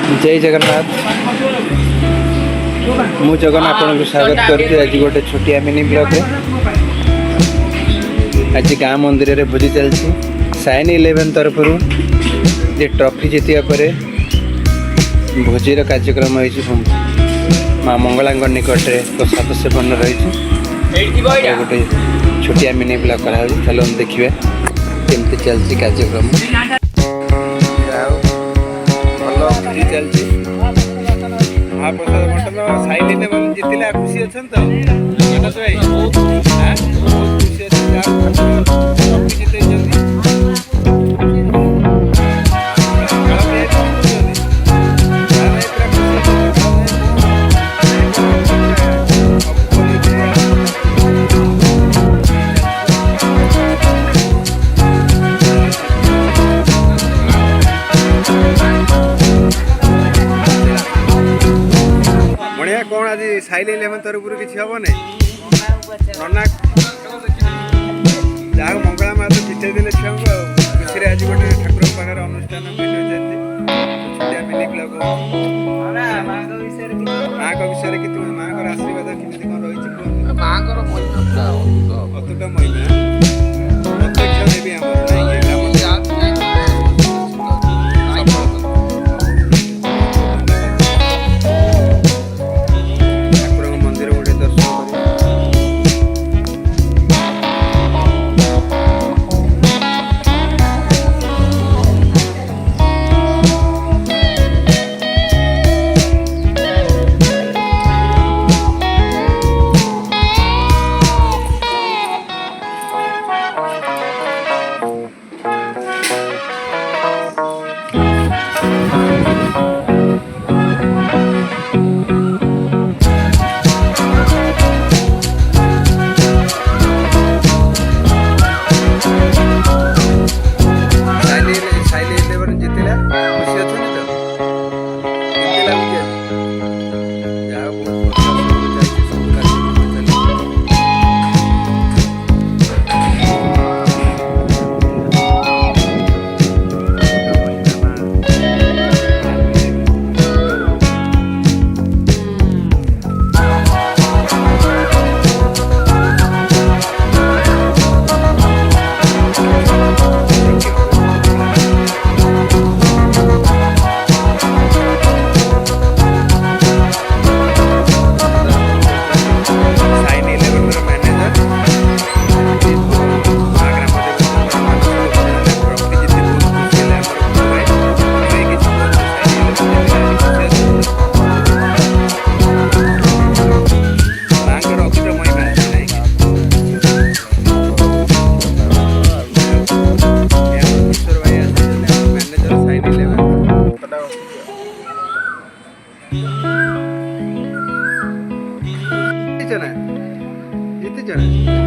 जय जगन्नाथ। मु जगन आपन को स्वागत करती आज गोटे छोटिया मिनी ब्लॉग रे। आज गाँ मंदिर रे भोजी चलती साइन 11 तरफ जे ट्रॉफी जीतिया परे भोजीर कार्यक्रम होइछि माँ मंगला निकट में प्रसाद सेवन रही गोटे छोटिया मिनी ब्लॉग करा चलो हम देखिए केमती चलती कार्यक्रम भल चलती महाप्रसाद बंटन साइल जीतला खुशी अच्छा तो भाई बहुत खुशी अच्छी जीत कौन आज साइल 11 तरफ किसी हम नना जहाँ मंगला माँ तो जिते देले छुआ को खुशी आज गोटे ठाकुर पाखे अनुष्ठान छोटिया मिनी ब्लॉग माँ विषय कि तुम माँ आशीर्वाद केमी कौन रही माँ अतुट महिला प्रत्यक्ष देवी आम जीते